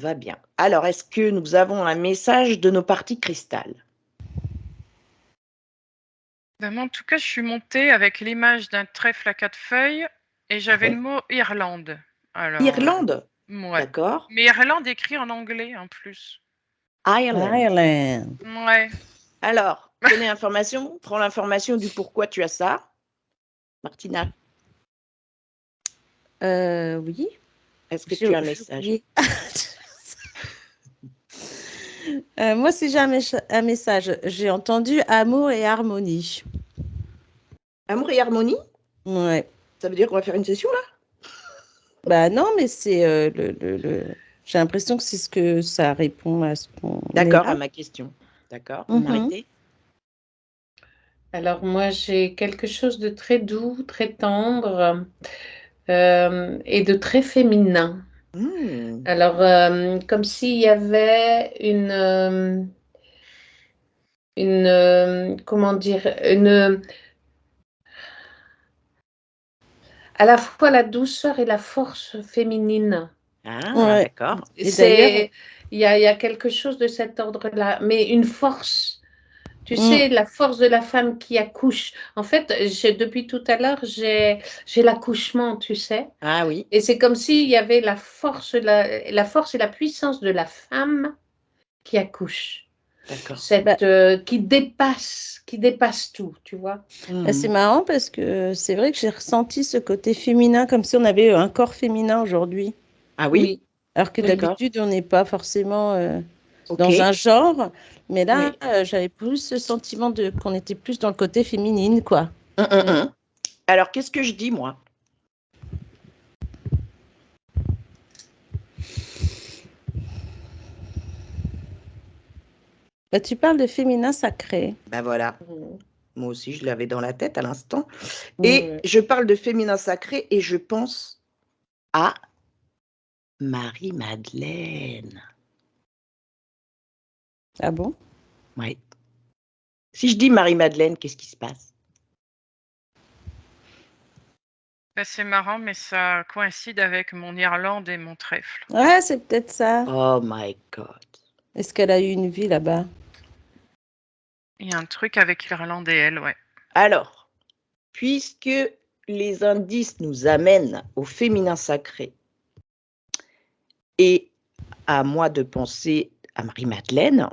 va bien. Alors, est-ce que nous avons un message de nos parties cristal? Moi, en tout cas, je suis montée avec l'image d'un trèfle à 4 feuilles et j'avais Ouais. le mot Irlande. Alors, Irlande? ouais. D'accord. Mais Irlande écrit en anglais en plus. Ireland. Ireland. Ouais. Alors, prenez l'information, prends l'information du pourquoi tu as ça. Martina, Oui. est-ce que tu as un message? Oui. Moi, si j'ai un message, j'ai entendu amour et harmonie. Amour et harmonie? Ouais. Ça veut dire qu'on va faire une session là? Bah non, mais c'est j'ai l'impression que c'est ce que ça répond à ce qu'on est D'accord, là. à ma question. D'accord. Mhm. Marité? Alors moi, j'ai quelque chose de très doux, très tendre et de très féminin. Mmh. Alors, comme s'il y avait comment dire, à la fois la douceur et la force féminine. Ah, Ouais. d'accord. Et d'ailleurs, Il y a quelque chose de cet ordre-là, mais une force. Tu Mm. sais, la force de la femme qui accouche. En fait, depuis tout à l'heure, j'ai l'accouchement, tu sais. Ah oui. Et c'est comme s'il y avait la force et la puissance de la femme qui accouche. D'accord. Qui dépasse tout, tu vois. Bah, c'est Mmh. marrant parce que c'est vrai que j'ai ressenti ce côté féminin comme si on avait un corps féminin aujourd'hui. Ah oui? Alors que D'accord. d'habitude, on n'est pas forcément Ok. dans un genre. Mais là, Oui. j'avais plus ce sentiment qu'on était plus dans le côté féminine, quoi. Alors, qu'est-ce que je dis, moi? Bah, tu parles de féminin sacré. Ben voilà. Mm. Moi aussi, je l'avais dans la tête à l'instant. Mm. Et je parle de féminin sacré et je pense à Marie-Madeleine. Ah bon? Oui. Si je dis Marie-Madeleine, qu'est-ce qui se passe? Bah, c'est marrant, mais ça coïncide avec mon Irlande et mon trèfle. Ouais, c'est peut-être ça. Oh my God. Est-ce qu'elle a eu une vie là-bas? Il y a un truc avec l'Irlande et elle, ouais. Alors, puisque les indices nous amènent au féminin sacré et à moi de penser à Marie-Madeleine,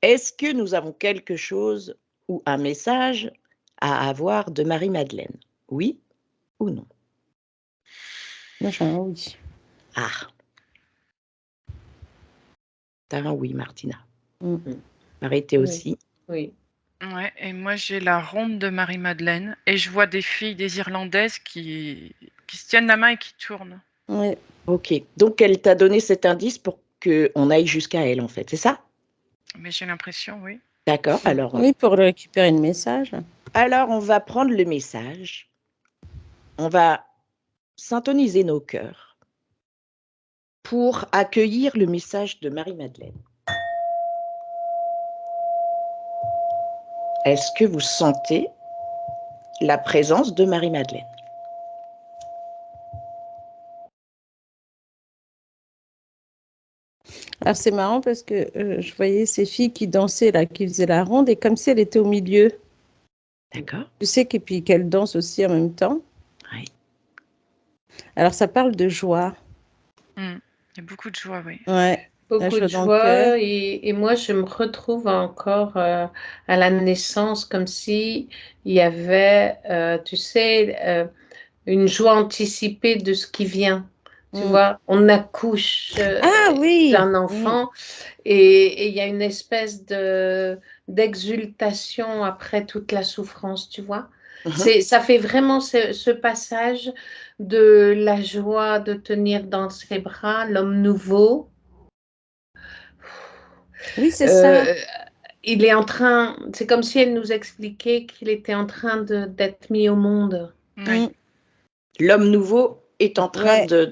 est-ce que nous avons quelque chose ou un message à avoir de Marie-Madeleine? Oui ou non? Moi, j'ai un oui. Ah. T'as un oui, Martina. Mm. Marité Oui. aussi. Oui. Ouais, et moi j'ai la ronde de Marie-Madeleine et je vois des filles, des Irlandaises qui se tiennent la main et qui tournent. Ouais. Ok. Donc, elle t'a donné cet indice pour qu'on aille jusqu'à elle, en fait. C'est ça? Mais j'ai l'impression, oui. D'accord. Alors, Oui, pour récupérer le message. on va prendre le message. On va syntoniser nos cœurs pour accueillir le message de Marie-Madeleine. Est-ce que vous sentez la présence de Marie-Madeleine? Alors, c'est marrant parce que je voyais ces filles qui dansaient, là, qui faisaient la ronde, et comme si elle était au milieu. D'accord. Tu sais, et puis qu'elle danse aussi en même temps. Oui. Alors, ça parle de joie. Il y a beaucoup de joie, oui. Ouais. Beaucoup de joie et moi je me retrouve encore à la naissance comme si il y avait, tu sais, une joie anticipée de ce qui vient. Tu vois, on accouche Ah oui. d'un enfant et il y a une espèce d'exultation après toute la souffrance, tu vois. Ça fait vraiment ce passage de la joie de tenir dans ses bras l'homme nouveau. Oui, c'est ça. Il est en train, c'est comme si elle nous expliquait qu'il était en train d'être mis au monde. Oui. L'homme nouveau est en train Ouais.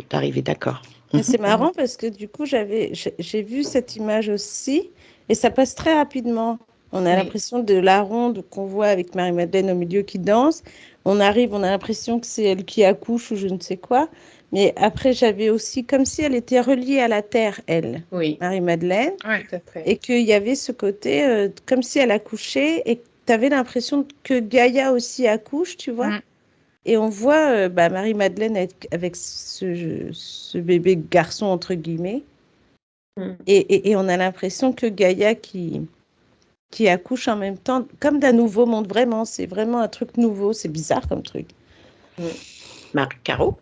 d'arriver, d'accord. Mais c'est marrant parce que du coup, j'ai vu cette image aussi et ça passe très rapidement. On a Oui. l'impression de la ronde qu'on voit avec Marie-Madeleine au milieu qui danse. On arrive, on a l'impression que c'est elle qui accouche ou je ne sais quoi. Mais après, j'avais aussi comme si elle était reliée à la terre, elle, Oui, Marie-Madeleine, Ouais. tout à fait. et qu'il y avait ce côté comme si elle accouchait et tu avais l'impression que Gaïa aussi accouche, tu vois. Mm. Et on voit Marie-Madeleine avec ce bébé garçon, entre guillemets. Mm. Et on a l'impression que Gaïa qui accouche en même temps, comme d'un nouveau monde, vraiment. C'est vraiment un truc nouveau. C'est bizarre comme truc. Caro?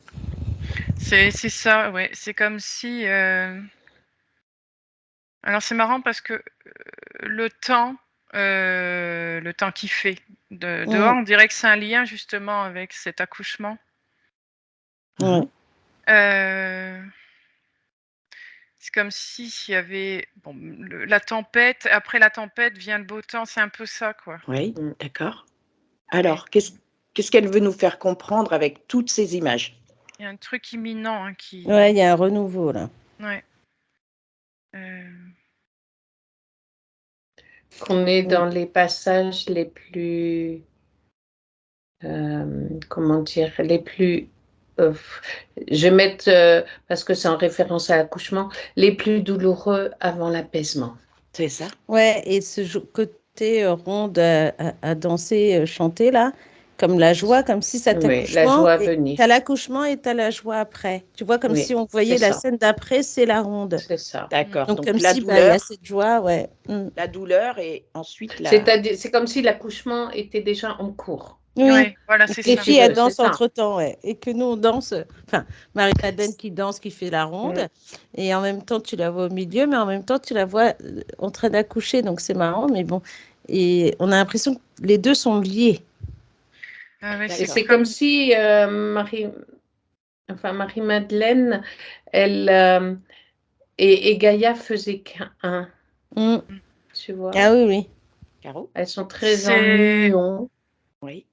C'est ça, ouais. C'est comme si. Alors c'est marrant parce que le temps qu'il fait dehors, on dirait que c'est un lien justement avec cet accouchement. Ouais. C'est comme s'il y avait la tempête, après la tempête vient le beau temps, c'est un peu ça, quoi. Oui, d'accord. Alors, qu'est-ce qu'elle veut nous faire comprendre avec toutes ces images? Il y a un truc imminent qui. Ouais, il y a un renouveau là. Ouais. Qu'on est dans les passages les plus, comment dire, les plus, je vais mettre, parce que c'est en référence à l'accouchement, les plus douloureux avant l'apaisement. C'est ça? Ouais, et ce côté ronde à danser, chanter là, comme la joie, comme si cet Oui, la accouchement, joie à et venir. t'as l'accouchement et t'as la joie après. Tu vois, comme Oui, si on voyait c'est la ça. scène d'après, c'est la ronde. C'est ça. D'accord. Donc Donc comme la si il y a douleur, cette joie, ouais. la douleur et ensuite la. C'est-à-dire, c'est comme si l'accouchement était déjà en cours. Oui, Ouais, voilà, et c'est que les ça. filles, elles C'est dansent ça. entre-temps, ouais. Et que nous, on danse, enfin, Marie-Madeleine qui danse, qui fait la ronde, et en même temps, tu la vois au milieu, mais en même temps, tu la vois en train d'accoucher, donc c'est marrant, mais bon. Et on a l'impression que les deux sont liés. Ah ouais, Et c'est D'accord. c'est comme si Marie-Madeleine, elle et Gaïa faisaient qu'un, Mm. tu vois. Ah oui, oui. Caro? Elles sont très en union. Oui,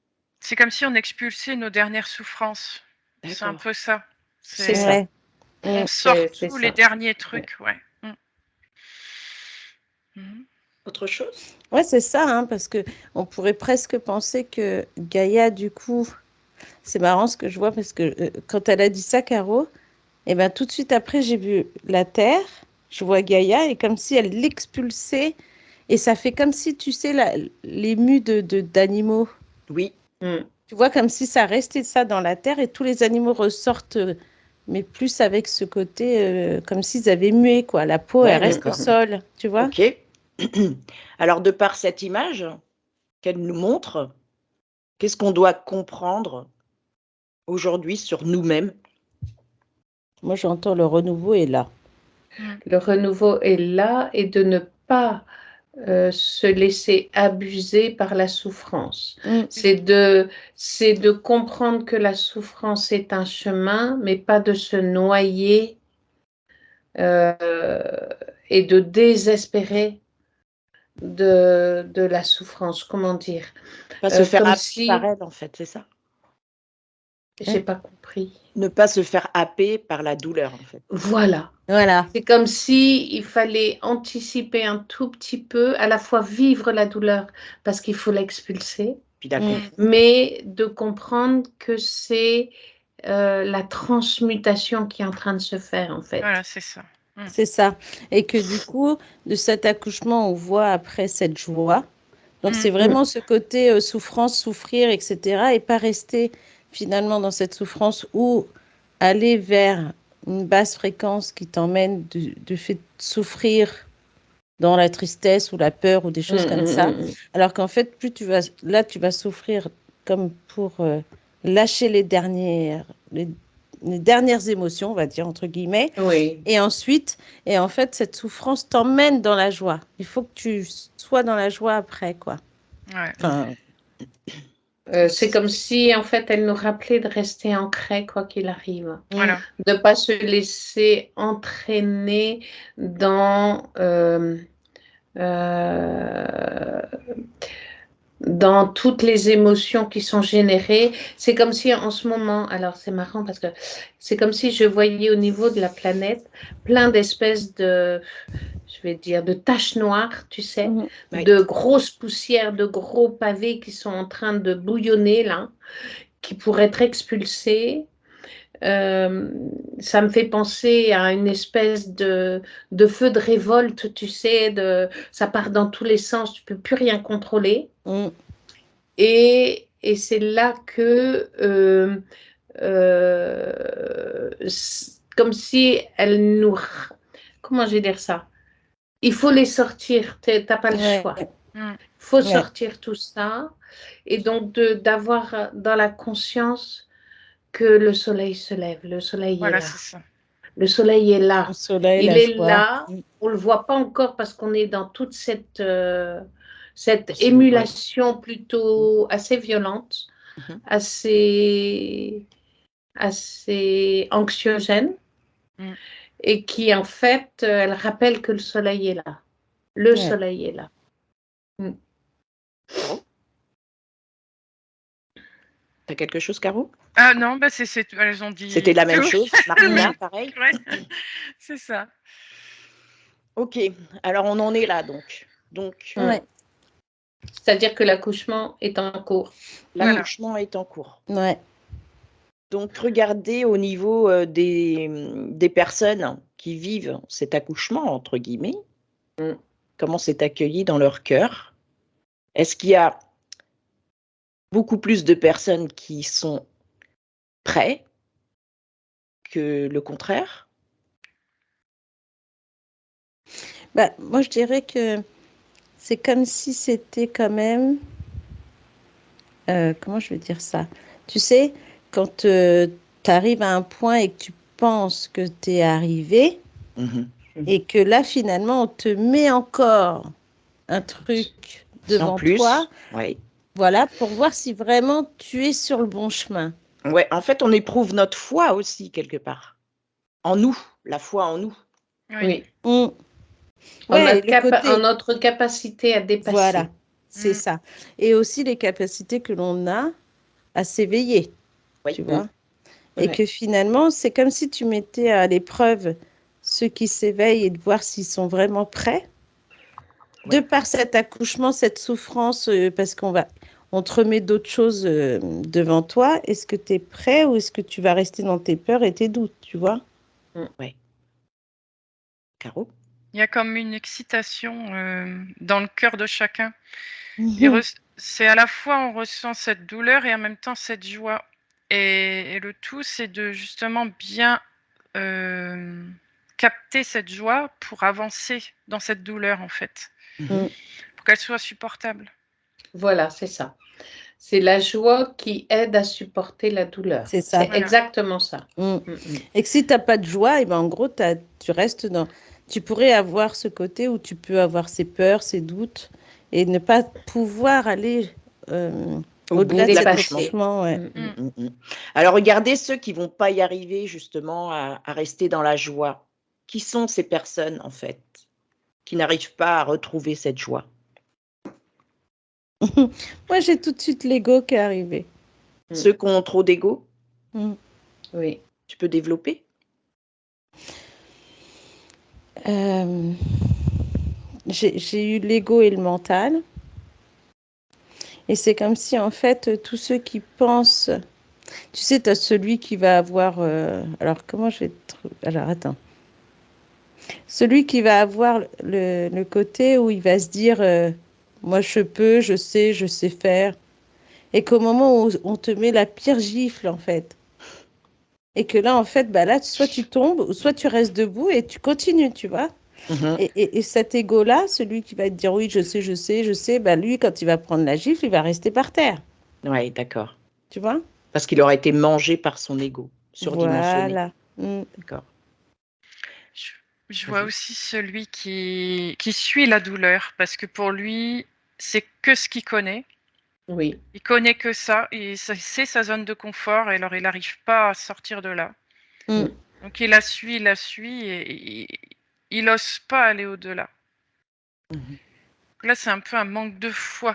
C'est comme si on expulsait nos dernières souffrances. C'est un d'accord. peu ça. C'est ça. Ouais. On Mm. sort C'est tous ça. les derniers trucs, ouais. Mhm. Autre chose? Ouais, c'est ça, hein, parce que on pourrait presque penser que Gaïa, du coup, c'est marrant ce que je vois, parce que quand elle a dit ça, Caro, et ben tout de suite après, j'ai vu la Terre, je vois Gaïa, et comme si elle l'expulsait, et ça fait comme si, tu sais, les mues d'animaux. Oui, Mm. Tu vois, comme si ça restait ça dans la Terre, et tous les animaux ressortent, mais plus avec ce côté, comme s'ils avaient mué, quoi. La peau, elle reste au d'accord. sol, tu vois. Ok. Alors, de par cette image qu'elle nous montre, qu'est-ce qu'on doit comprendre aujourd'hui sur nous-mêmes? Moi, j'entends le renouveau est là. Le renouveau est là et de ne pas se laisser abuser par la souffrance. Mm. C'est de comprendre que la souffrance est un chemin, mais pas de se noyer et de désespérer de la souffrance. Comment dire? Pas se faire Comme happer par si, elle, en fait, c'est ça? j'ai pas compris. Ne pas se faire happer par la douleur, en fait. Voilà. Voilà. C'est comme si il fallait anticiper un tout petit peu, à la fois vivre la douleur parce qu'il faut l'expulser, Puis la Mm. comprendre. mais de comprendre que c'est la transmutation qui est en train de se faire en fait. Voilà, c'est ça. C'est ça. Et que du coup, de cet accouchement, on voit après cette joie. Donc, c'est vraiment ce côté souffrance, souffrir, etc. Et pas rester finalement dans cette souffrance ou aller vers une basse fréquence qui t'emmène de fait de souffrir dans la tristesse ou la peur ou des choses comme ça. Alors qu'en fait, plus tu vas, là, tu vas souffrir comme pour lâcher les dernières émotions, on va dire, entre guillemets. Oui. Et ensuite, et en fait, cette souffrance t'emmène dans la joie. Il faut que tu sois dans la joie après, quoi. Ouais. Enfin, C'est comme si en fait elle nous rappelait de rester ancrés quoi qu'il arrive, Voilà. de pas se laisser entraîner dans toutes les émotions qui sont générées. C'est comme si en ce moment, alors c'est marrant parce que c'est comme si je voyais au niveau de la planète plein d'espèces je vais dire, de taches noires, tu sais, Oui. de grosses poussières, de gros pavés qui sont en train de bouillonner là, qui pourraient être expulsés. ça me fait penser à une espèce de feu de révolte, tu sais, ça part dans tous les sens, tu peux plus rien contrôler. Et c'est là que, comme si elle nous... Comment je vais dire ça? Il faut les sortir, t'as pas le choix. Il faut sortir tout ça. Et donc, d'avoir dans la conscience que le soleil se lève, le soleil est là. C'est ça. Le soleil est là. Le soleil, il la est joie. là. On le voit pas encore parce qu'on est dans toute cette émulation plutôt assez violente, assez anxiogène, et qui en fait, elle rappelle que le soleil est là. Le soleil est là. T'as quelque chose, Caro? Ah non, elles ont dit. C'était la même chose, Marina, pareil. Ouais, c'est ça. Ok, alors on en est là donc. C'est-à-dire que l'accouchement est en cours. L'accouchement est en cours. Ouais. Donc regardez au niveau des personnes qui vivent cet accouchement, entre guillemets, comment c'est accueilli dans leur cœur. Est-ce qu'il y a beaucoup plus de personnes qui sont prêtes que le contraire? Moi, je dirais que c'est comme si c'était quand même... comment je vais dire ça? Tu sais, quand tu arrives à un point et que tu penses que tu es arrivé, et que là, finalement, on te met encore un truc devant toi, voilà, pour voir si vraiment tu es sur le bon chemin. Ouais, en fait, on éprouve notre foi aussi, quelque part. En nous, la foi en nous. Oui. Ouais, en notre capacité à dépasser. Voilà, c'est ça. Et aussi les capacités que l'on a à s'éveiller, tu vois. Et que finalement, c'est comme si tu mettais à l'épreuve ceux qui s'éveillent et de voir s'ils sont vraiment prêts. De par cet accouchement, cette souffrance, parce on te remet d'autres choses devant toi. Est-ce que tu es prêt ou est-ce que tu vas rester dans tes peurs et tes doutes, tu vois? Oui. Caro? Il y a comme une excitation dans le cœur de chacun. C'est à la fois on ressent cette douleur et en même temps cette joie. Et le tout, c'est de justement bien capter cette joie pour avancer dans cette douleur, en fait. Pour qu'elle soit supportable. Voilà, c'est ça. C'est la joie qui aide à supporter la douleur. C'est ça. C'est exactement ça. Et que si tu n'as pas de joie, et ben en gros, tu restes dans... Tu pourrais avoir ce côté où tu peux avoir ces peurs, ces doutes, et ne pas pouvoir aller au-delà de cet accouchement. Alors, regardez ceux qui ne vont pas y arriver, justement, à rester dans la joie. Qui sont ces personnes, en fait, qui n'arrivent pas à retrouver cette joie? Moi, j'ai tout de suite l'ego qui est arrivé. Ceux qui ont trop d'ego? Oui. Tu peux développer? J'ai eu l'ego et le mental. Et c'est comme si, en fait, tous ceux qui pensent... Tu sais, tu as celui qui va avoir... alors, comment je vais... Alors, attends. Celui qui va avoir le côté où il va se dire moi, je peux, je sais faire. Et qu'au moment où on te met la pire gifle, en fait, et que là, en fait, là, soit tu tombes, ou soit tu restes debout et tu continues, tu vois. Et cet égo-là, celui qui va te dire oui, je sais, lui, quand il va prendre la gifle, il va rester par terre. Oui, d'accord. Tu vois? Parce qu'il aurait été mangé par son égo, surdimensionné. Voilà. D'accord. Je vois aussi celui qui suit la douleur, parce que pour lui, c'est que ce qu'il connaît. Oui. Il connaît que ça, et c'est sa zone de confort, et alors il n'arrive pas à sortir de là. Donc il la suit, et il n'ose pas aller au-delà. Là, c'est un peu un manque de foi.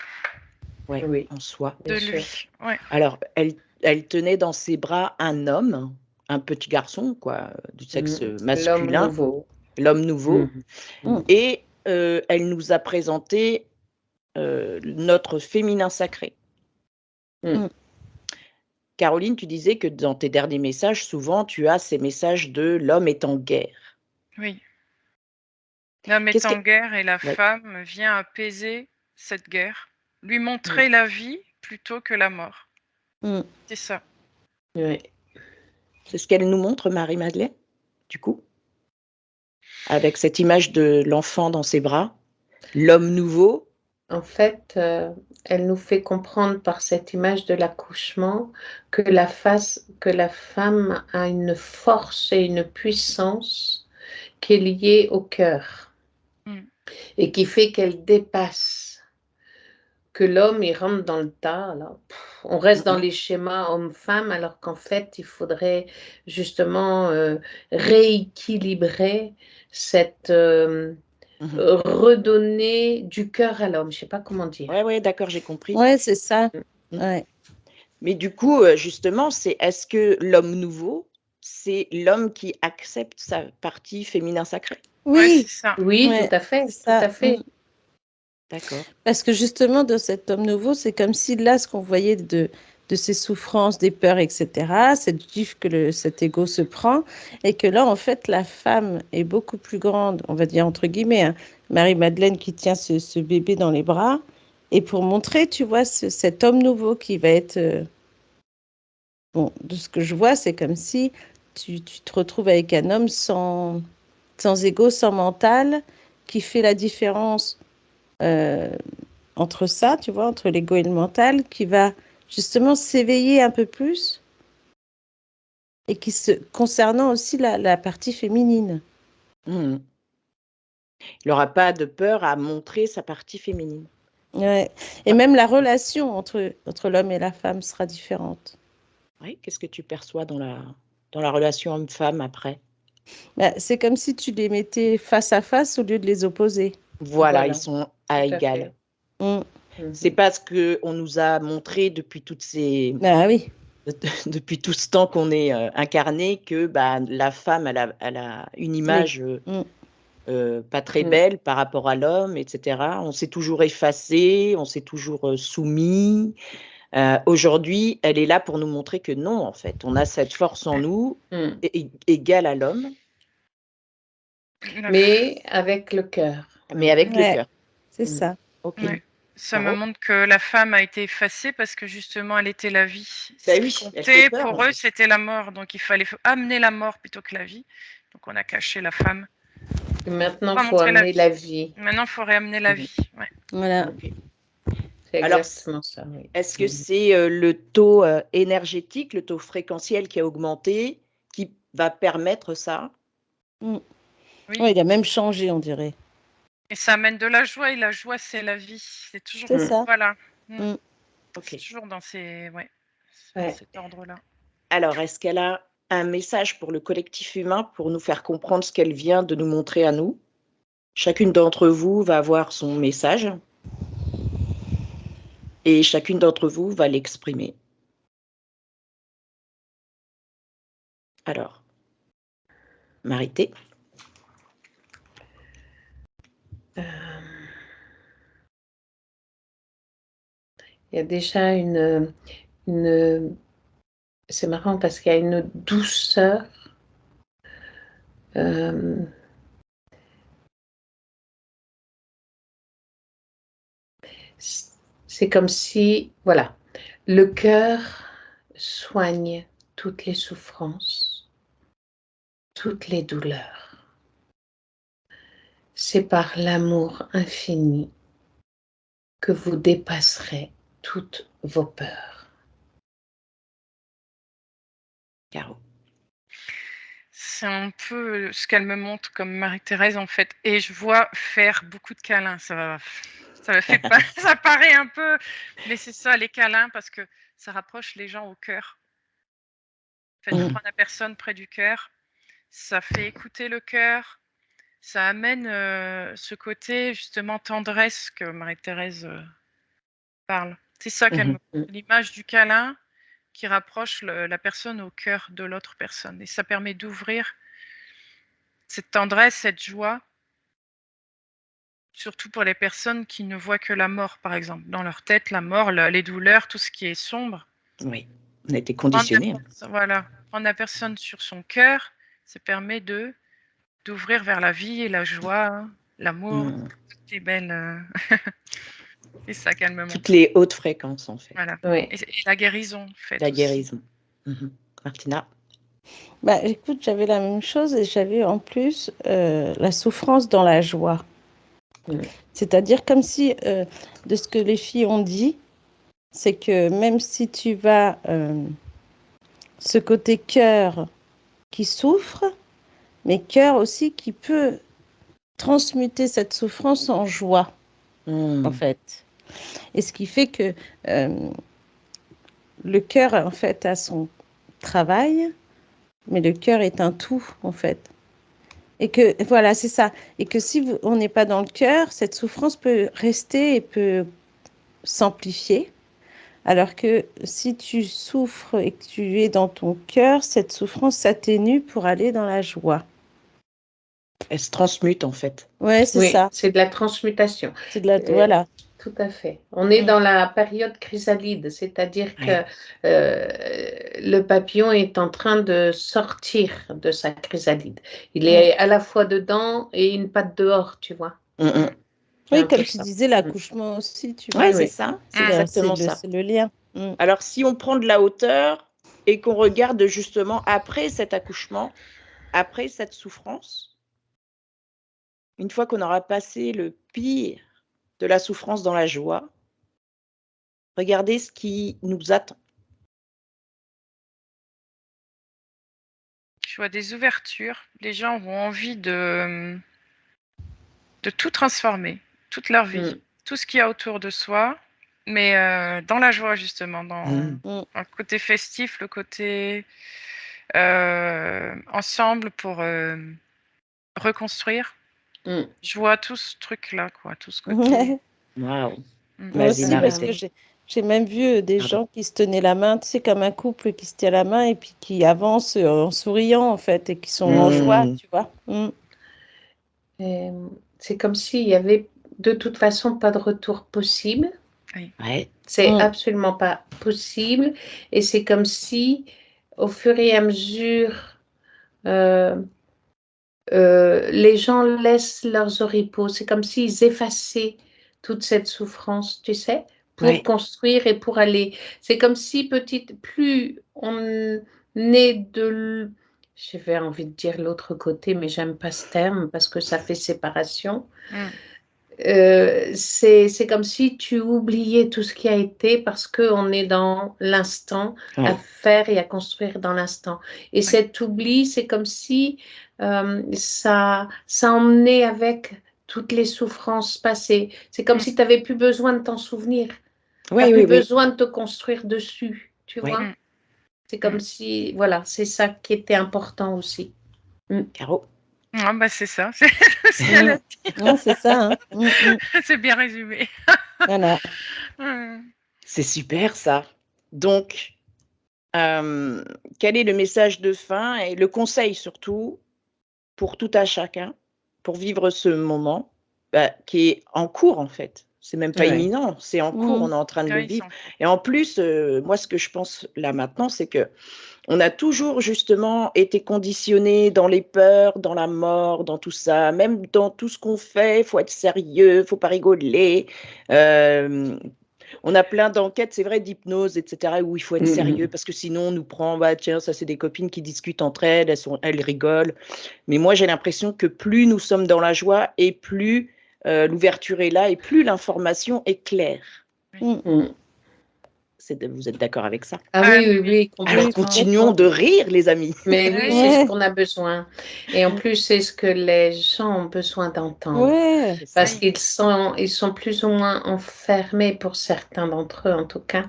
Oui, en soi. De lui. Ouais. Alors, elle tenait dans ses bras un homme, un petit garçon, quoi, du sexe masculin. L'homme nouveau. Et elle nous a présenté notre féminin sacré. Caroline, tu disais que dans tes derniers messages, souvent, tu as ces messages de l'homme est en guerre. Oui. L'homme est Qu'est-ce que... en guerre et la Ouais. femme vient apaiser cette guerre, lui montrer la vie plutôt que la mort. Mm. C'est ça. Oui. C'est ce qu'elle nous montre, Marie-Madeleine, du coup, avec cette image de l'enfant dans ses bras, l'homme nouveau. En fait, elle nous fait comprendre par cette image de l'accouchement que la femme a une force et une puissance qui est liée au cœur et qui fait qu'elle dépasse, que l'homme, il rentre dans le tas. Là. On reste dans les schémas homme-femme, alors qu'en fait, il faudrait justement rééquilibrer cette... redonner du cœur à l'homme. Je ne sais pas comment dire. Ouais, d'accord, j'ai compris. Ouais, c'est ça. Ouais. Mais du coup, justement, est-ce que l'homme nouveau, c'est l'homme qui accepte sa partie féminin sacré? Ouais, c'est Oui, ça. Oui, ouais, tout à fait, c'est tout à ça. fait. D'accord. Parce que justement, dans cet homme nouveau, c'est comme si là, ce qu'on voyait de ses souffrances, des peurs, etc., cette gifle que cet ego se prend, et que là, en fait, la femme est beaucoup plus grande, on va dire entre guillemets, hein, Marie-Madeleine qui tient ce bébé dans les bras, et pour montrer, tu vois, cet homme nouveau qui va être... bon, de ce que je vois, c'est comme si tu te retrouves avec un homme sans ego, sans mental, qui fait la différence entre ça, tu vois, entre l'ego et le mental, qui va justement s'éveiller un peu plus et concernant aussi la partie féminine. Il n'aura pas de peur à montrer sa partie féminine. Ouais. Et même la relation entre l'homme et la femme sera différente. Oui, qu'est-ce que tu perçois dans la relation homme-femme après? Bah, c'est comme si tu les mettais face à face au lieu de les opposer. Voilà, ils sont à égal. C'est pas ce qu'on nous a montré depuis Ah oui. depuis tout ce temps qu'on est incarné, que la femme, elle a une image pas très belle par rapport à l'homme, etc. On s'est toujours effacé, on s'est toujours soumis. Aujourd'hui, elle est là pour nous montrer que non, en fait, on a cette force en nous, égale à l'homme. Mais avec le cœur. Mais avec le cœur. C'est ça. Ok. Ouais. Ça me montre que la femme a été effacée parce que justement elle était la vie. Ce qui comptait pour eux, c'était la mort. Donc il fallait amener la mort plutôt que la vie. Donc on a caché la femme. Et maintenant, il faut amener la vie. Maintenant, il faut réamener la vie. Ouais. Voilà. Okay. C'est exactement ça. Oui. Est-ce que c'est le taux énergétique, le taux fréquentiel qui a augmenté, qui va permettre ça? Oui, il a même changé, on dirait. Et ça amène de la joie, et la joie, c'est la vie. C'est toujours ça. Voilà. Okay. C'est toujours dans cet ordre-là. Alors, est-ce qu'elle a un message pour le collectif humain pour nous faire comprendre ce qu'elle vient de nous montrer à nous? Chacune d'entre vous va avoir son message et chacune d'entre vous va l'exprimer. Alors, Marité? Il y a déjà c'est marrant parce qu'il y a une douceur. C'est comme si, voilà, le cœur soigne toutes les souffrances, toutes les douleurs. C'est par l'amour infini que vous dépasserez toutes vos peurs. Caro? C'est un peu ce qu'elle me montre comme Marie-Thérèse, en fait. Et je vois faire beaucoup de câlins. Ça fait pas, ça paraît un peu, mais c'est ça, les câlins, parce que ça rapproche les gens au cœur. En fait, prendre la personne près du cœur, ça fait écouter le cœur, ça amène ce côté, justement, tendresse que Marie-Thérèse parle. C'est ça qu'elle me l'image du câlin qui rapproche la personne au cœur de l'autre personne. Et ça permet d'ouvrir cette tendresse, cette joie, surtout pour les personnes qui ne voient que la mort, par exemple. Dans leur tête, la mort, les douleurs, tout ce qui est sombre. Oui. On a été conditionnés. Voilà, prendre la personne sur son cœur, ça permet d'ouvrir vers la vie et la joie, l'amour, toutes les belles... et ça, calmement. Toutes les hautes fréquences, en fait. Voilà. Oui. Et la guérison, en fait. La aussi. guérison. Martina? Bah, écoute, j'avais la même chose et j'avais en plus la souffrance dans la joie. C'est-à-dire comme si, de ce que les filles ont dit, c'est que même si tu vas, ce côté cœur qui souffre, mais cœur aussi qui peut transmuter cette souffrance en joie, en fait. Et ce qui fait que le cœur, en fait, a son travail, mais le cœur est un tout, en fait. Et que, voilà, c'est ça. Et que si on n'est pas dans le cœur, cette souffrance peut rester et peut s'amplifier. Alors que si tu souffres et que tu es dans ton cœur, cette souffrance s'atténue pour aller dans la joie. Elle se transmute, en fait. Ouais, c'est ça. C'est de la transmutation. C'est de la, voilà. Tout à fait. On est dans la période chrysalide, c'est-à-dire que le papillon est en train de sortir de sa chrysalide. Il est à la fois dedans et une patte dehors, tu vois. Oui, comme tu disais, l'accouchement aussi, tu vois. Oui, c'est ça. C'est exactement ça. C'est le lien. Alors, si on prend de la hauteur et qu'on regarde justement après cet accouchement, après cette souffrance, une fois qu'on aura passé le pire de la souffrance dans la joie, regardez ce qui nous attend. Je vois des ouvertures. Les gens ont envie de tout transformer, toute leur vie, tout ce qu'il y a autour de soi, mais dans la joie, justement, dans le côté festif, le côté ensemble pour reconstruire. Je vois tout ce truc-là, quoi, tout ce côté. Waouh. Moi aussi, parce que j'ai même vu des gens qui se tenaient la main, tu sais, comme un couple qui se tient la main et puis qui avancent en souriant, en fait, et qui sont en joie, tu vois. C'est comme s'il y avait de toute façon pas de retour possible. Oui. C'est absolument pas possible. Et c'est comme si, au fur et à mesure, les gens laissent leurs oripeaux. C'est comme s'ils effaçaient toute cette souffrance, tu sais, pour construire et pour aller. C'est comme si plus on est de... J'avais envie de dire l'autre côté, mais j'aime pas ce terme parce que ça fait séparation. C'est comme si tu oubliais tout ce qui a été parce qu'on est dans l'instant à faire et à construire dans l'instant. Et cet oubli, c'est comme si ça emmenait avec toutes les souffrances passées. C'est comme si tu n'avais plus besoin de t'en souvenir. Tu n'as plus besoin de te construire dessus, tu vois. C'est comme si, voilà, c'est ça qui était important aussi. Caro? Ah bah c'est ça. C'est ça. C'est bien résumé. Voilà. C'est super ça. Donc, quel est le message de fin et le conseil surtout pour tout à chacun pour vivre ce moment qui est en cours en fait? C'est même pas imminent, c'est en cours, on est en train de le vivre. Et en plus, moi ce que je pense là maintenant, c'est que on a toujours justement été conditionnés dans les peurs, dans la mort, dans tout ça, même dans tout ce qu'on fait, il faut être sérieux, il ne faut pas rigoler. On a plein d'enquêtes, c'est vrai, d'hypnose, etc., où il faut être sérieux parce que sinon on nous prend, tiens, ça c'est des copines qui discutent entre elles, elles rigolent. Mais moi j'ai l'impression que plus nous sommes dans la joie et plus l'ouverture est là et plus l'information est claire. Vous êtes d'accord avec ça? Ah oui. Alors continuons de rire, les amis. Mais oui, c'est ce qu'on a besoin. Et en plus, c'est ce que les gens ont besoin d'entendre. Parce qu'ils sont plus ou moins enfermés, pour certains d'entre eux en tout cas,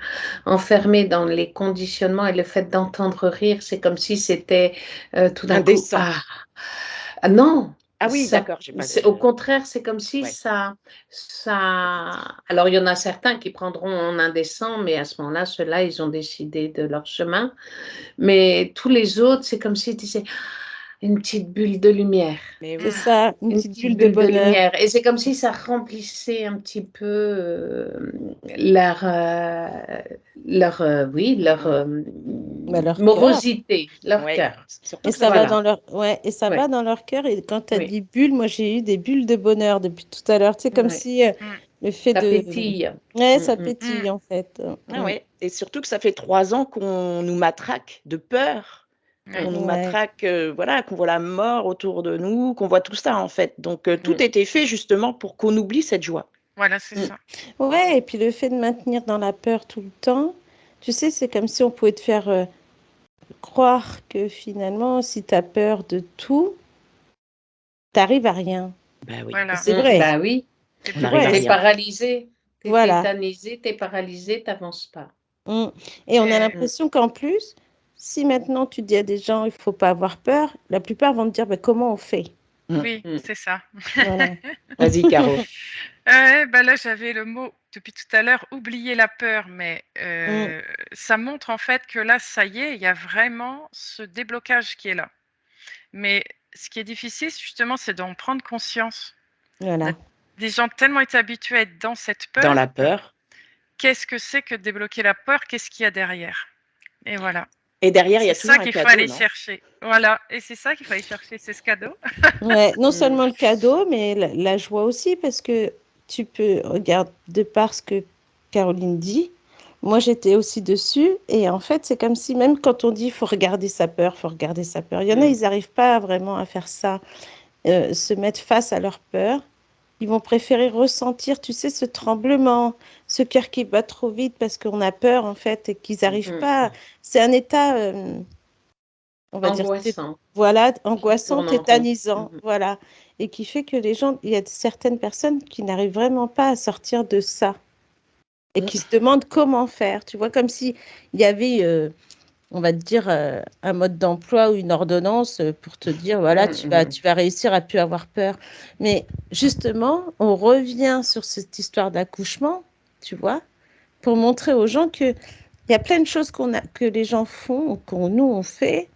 enfermés dans les conditionnements et le fait d'entendre rire, c'est comme si c'était tout d'un coup... Ah non! Ah oui, d'accord. Au contraire, c'est comme si ça... Alors, il y en a certains qui prendront en indécent, mais à ce moment-là, ceux-là, ils ont décidé de leur chemin. Mais tous les autres, c'est comme s'ils disaient une petite bulle de lumière. Mais C'est oui. ça, une Une petite petite bulle de bulle de bonheur. lumière. Et c'est comme si ça remplissait un petit peu leur, oui, leur Bah, leur cœur. morosité, leur Ouais. cœur. Surtout Et que ça va Voilà. dans leur, ouais, et ça Ouais. va dans leur cœur. Et quand tu as Oui. dit bulles, moi j'ai eu des bulles de bonheur depuis tout à l'heure. Tu sais, comme Ouais. si le fait Ça de. pétille. Ouais, ça Mm, mm. pétille en fait. Ah ouais. Et surtout que ça fait 3 ans qu'on nous matraque de peur, Ouais. qu'on nous Ouais. matraque, voilà, qu'on voit la mort autour de nous, qu'on voit tout ça en fait. Donc tout Mm. était fait justement pour qu'on oublie cette joie. Voilà, c'est Mm. ça. Ouais, et puis le fait de maintenir dans la peur tout le temps, tu sais, c'est comme si on pouvait te faire croire que finalement, si tu as peur de tout, t'arrives à rien. Bah oui, Et Voilà. c'est vrai. Bah oui. C'est on plus n'arrive à Ouais, T'es rien. paralysé. T'es voilà. tétanisé, t'es paralysé, t'avances pas. Et on a Et- l'impression qu'en plus, si maintenant tu dis à des gens, il faut pas avoir peur, la plupart vont te dire, ben, comment on fait? Oui, Mm. c'est ça. Voilà. Vas-y, Caro. Bah là, j'avais le mot depuis tout à l'heure, oublier la peur, mais Mm, ça montre en fait que là, ça y est, il y a vraiment ce déblocage qui est là. Mais ce qui est difficile, justement, c'est d'en prendre conscience. On a voilà. des gens tellement été habitués à être dans cette Dans peur la que peur. qu'est-ce que c'est que de débloquer la peur? Qu'est-ce qu'il y a derrière? Et voilà. Et derrière, il y C'est a ça toujours un qu'il faut cadeau, aller non? chercher. Voilà. Et c'est ça qu'il faut aller chercher, c'est ce cadeau. Ouais, non Mm. seulement le cadeau, mais la joie aussi, parce que tu peux, regarde, de par ce que Caroline dit, moi j'étais aussi dessus, et en fait, c'est comme si même quand on dit, il faut regarder sa peur, faut regarder sa peur, il y en a, Mm. ils n'arrivent pas vraiment à faire ça, se mettre face à leur peur. Ils vont préférer ressentir, tu sais, ce tremblement, ce cœur qui bat trop vite parce qu'on a peur, en fait, et qu'ils n'arrivent Mm. pas. C'est un état, on va dire, Angoissant. voilà, Qui angoissant, tourne en rond. tétanisant, Mhm. voilà. Et qui fait que les gens, il y a certaines personnes qui n'arrivent vraiment pas à sortir de ça et qui se demandent comment faire. Tu vois, comme si il y avait, on va te dire, un mode d'emploi ou une ordonnance pour te dire, voilà, Mm. tu vas réussir à plus avoir peur. Mais justement, on revient sur cette histoire d'accouchement, tu vois, pour montrer aux gens que il y a plein de choses que les gens font, nous on fait,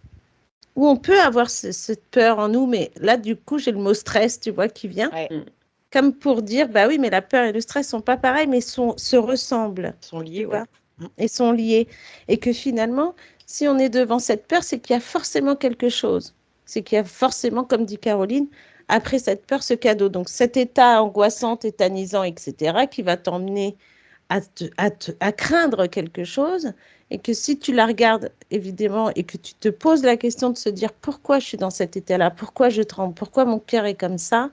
où on peut avoir cette peur en nous. Mais là, du coup, j'ai le mot stress, tu vois, qui vient, Ouais, Mm. comme pour dire, bah oui, mais la peur et le stress sont pas pareils, mais se ressemblent, ils sont tu liés, ouais. vois, et sont liés. Et que finalement, si on est devant cette peur, c'est qu'il y a forcément quelque chose. C'est qu'il y a forcément, comme dit Caroline, après cette peur, ce cadeau. Donc cet état angoissant, tétanisant, etc., qui va t'emmener à craindre quelque chose. Et que si tu la regardes, évidemment, et que tu te poses la question de se dire pourquoi je suis dans cet état-là, pourquoi je tremble, pourquoi mon cœur est comme ça,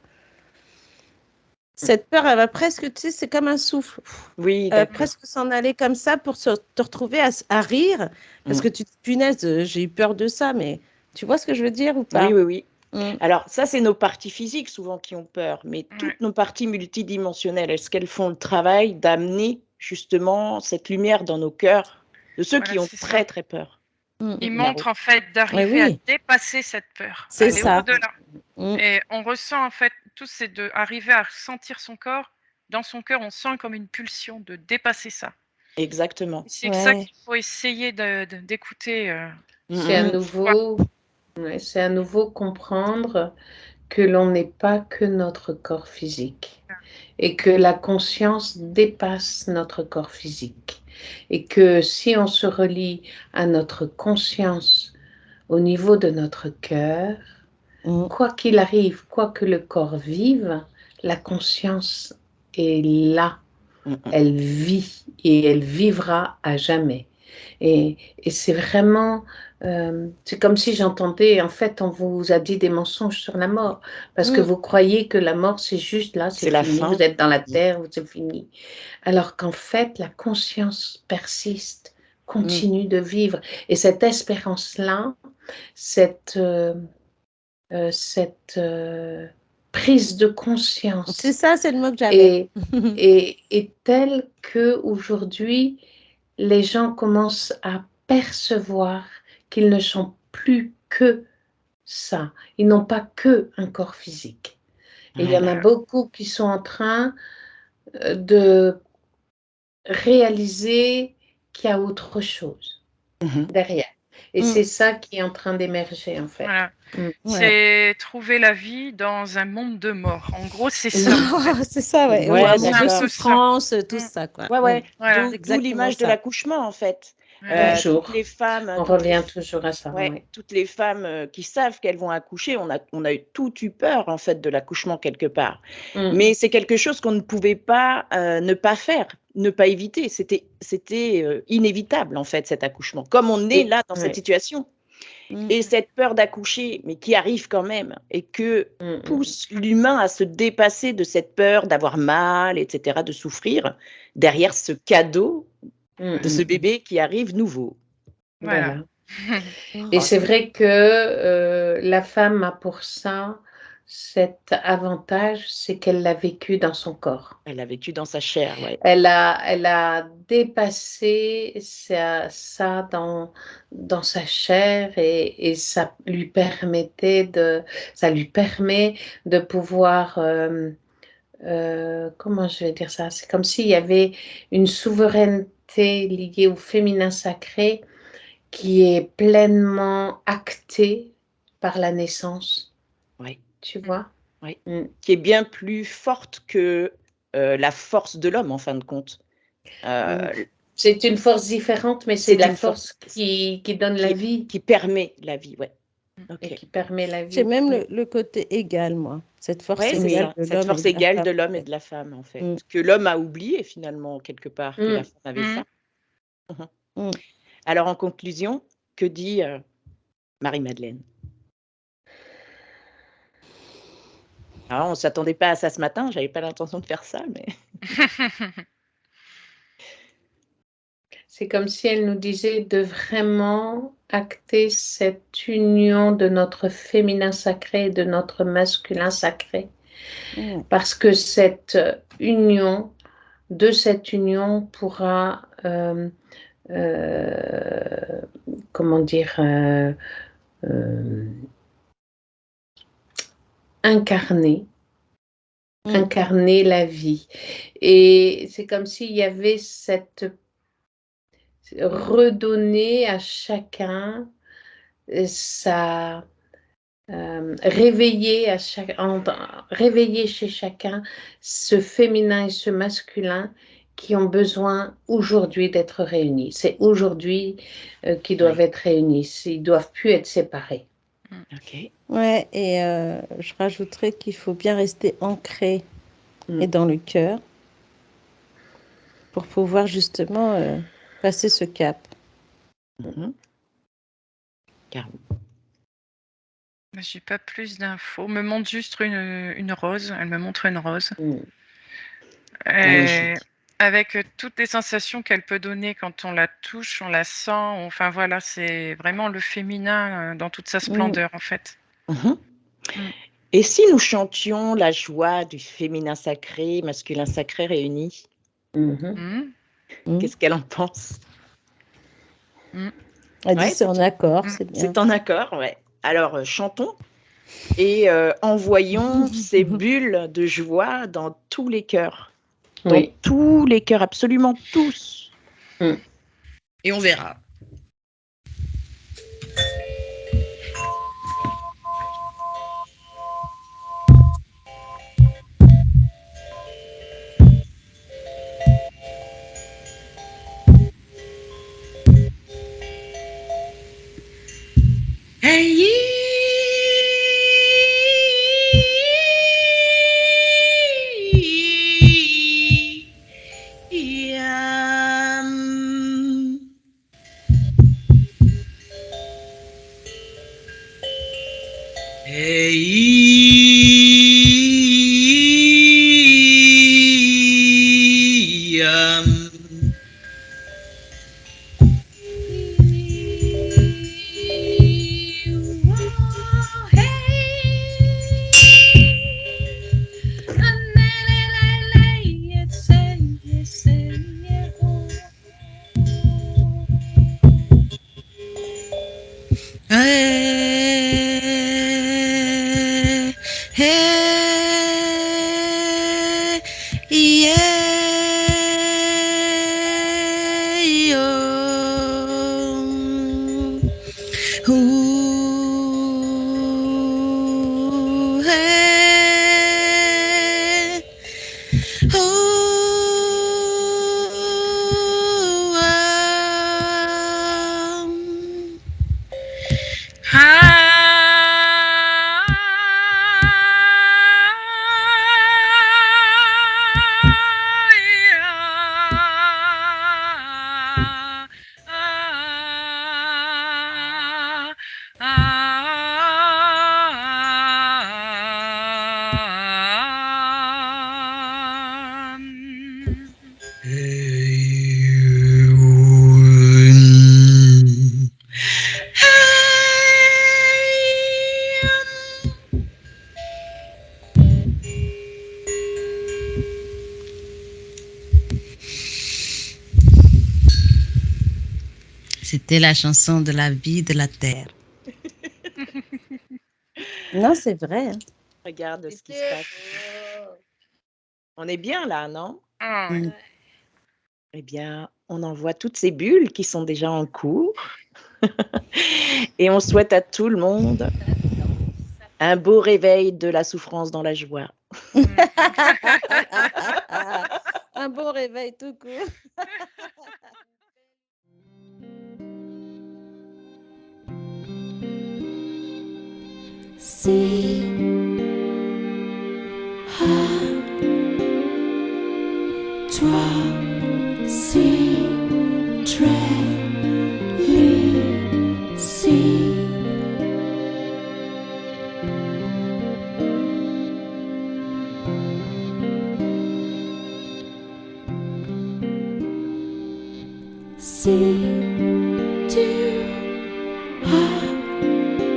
cette peur, elle va presque, tu sais, c'est comme un souffle. Oui, Elle va d'accord. presque s'en aller comme ça pour te retrouver à rire. Parce Mm. que tu te dis, punaise, j'ai eu peur de ça, mais tu vois ce que je veux dire ou Oui, pas? oui, oui. Mm. Alors ça, c'est nos parties physiques souvent qui ont peur, mais Ouais. toutes nos parties multidimensionnelles, est-ce qu'elles font le travail d'amener justement cette lumière dans nos cœurs de ceux Voilà, qui ont c'est très ça. très peur, Mm. Il Caro? montre en fait Oui, d'arriver à oui, dépasser cette peur, c'est aller ça. au-delà. Mm. Et on ressent en fait, tout c'est d'arriver à sentir son corps. Dans son cœur, on sent comme une pulsion de dépasser ça. Exactement. Et c'est ça Ouais. qu'il faut essayer d'écouter. Mm, C'est mm. à Mm. nouveau, ouais, c'est à nouveau comprendre que l'on n'est pas que notre corps physique et que la conscience dépasse notre corps physique et que si on se relie à notre conscience au niveau de notre cœur, Mm. quoi qu'il arrive, quoi que le corps vive, la conscience est là, Mm, mm. elle vit et elle vivra à jamais. Et c'est vraiment, c'est comme si j'entendais, en fait, on vous a dit des mensonges sur la mort, parce que Mm. vous croyez que la mort, c'est juste là, c'est C'est la fini, fin. vous êtes dans la Mm, terre, c'est fini. Alors qu'en fait, la conscience persiste, mm. continue de vivre. Et cette espérance-là, cette, cette prise de C'est conscience ça, c'est le mot que j'avais. est, est telle qu'aujourd'hui, les gens commencent à percevoir qu'ils ne sont plus que ça. Ils n'ont pas que un corps physique. Et il y Ouais. en a beaucoup qui sont en train de réaliser qu'il y a autre chose Mhm. derrière. Et c'est ça qui est en train d'émerger, en fait. Voilà. C'est trouver la vie dans un monde de mort. En gros, c'est ça. C'est ça, ouais. La souffrance, tout ça, quoi. Ouais. Voilà. D'où l'image de l'accouchement, en fait. Toujours. Toutes les femmes, on revient toujours à ça. Toutes les femmes qui savent qu'elles vont accoucher, on a tout eu peur, en fait, de l'accouchement quelque part. Mais c'est quelque chose qu'on ne pouvait pas ne pas faire, ne pas éviter. C'était inévitable, en fait, cet accouchement. Comme on est là dans cette situation. Et cette peur d'accoucher, mais qui arrive quand même, et que pousse l'humain à se dépasser de cette peur d'avoir mal, etc., de souffrir, derrière ce cadeau de ce bébé qui arrive nouveau. Voilà. Et c'est vrai que la femme a pour ça cet avantage, c'est qu'elle l'a vécu dans son corps. Elle l'a vécu dans sa chair, oui. Elle a dépassé ça dans sa chair et ça lui permet de pouvoir, comment je vais dire ça? C'est comme s'il y avait une souveraineté liée au féminin sacré qui est pleinement actée par la naissance. Oui. Tu vois? Oui. Qui est bien plus forte que la force de l'homme, en fin de compte. C'est une force différente, mais c'est la force qui donne la vie. Qui permet la vie, oui. Et qui permet la vie. C'est même le côté égal, moi. Cette force égale de l'homme. Cette force égale de l'homme et de la femme, en fait. Que l'homme a oublié, finalement, quelque part, que la femme avait ça. Alors, en conclusion, que dit Marie-Madeleine? Alors, on ne s'attendait pas à ça ce matin, je n'avais pas l'intention de faire ça, mais... C'est comme si elle nous disait de vraiment acter cette union de notre féminin sacré et de notre masculin sacré. Parce que de cette union pourra, comment dire, incarner la vie. Et c'est comme s'il y avait redonner à chacun réveiller chez chacun ce féminin et ce masculin qui ont besoin aujourd'hui d'être réunis. C'est aujourd'hui qu'ils doivent être réunis. Ils ne doivent plus être séparés. Ouais, et je rajouterais qu'il faut bien rester ancré et dans le cœur pour pouvoir justement passer ce cap. J'ai pas plus d'infos. Me montre juste une rose. Elle me montre une rose. Avec toutes les sensations qu'elle peut donner quand on la touche, on la sent. Enfin voilà, c'est vraiment le féminin dans toute sa splendeur en fait. Et si nous chantions la joie du féminin sacré, masculin sacré réunis? Qu'est-ce qu'elle en pense? Elle dit c'est en accord, c'est bien. C'est en accord, ouais. Alors, chantons et envoyons ces bulles de joie dans tous les cœurs. Dans tous les cœurs, absolument tous. Et on verra. Hey, hey, Ooh, hey, ooh, C'était la chanson de la vie de la terre. Non, c'est vrai. Hein. Regarde ce qui se passe. On est bien là, non? Mm. Eh bien, on envoie toutes ces bulles qui sont déjà en cours. Et on souhaite à tout le monde un beau réveil de la souffrance dans la joie. Un bon réveil tout court. Si, toi, si, très, lui, si. Si tu as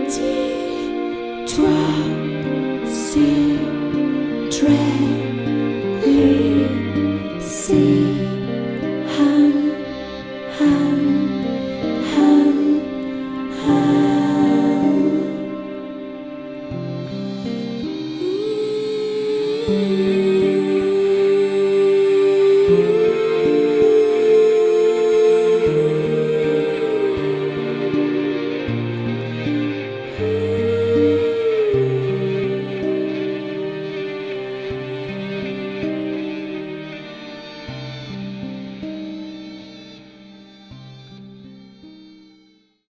dit, toi, si, très, lui, si, ham, ham, ham, ham.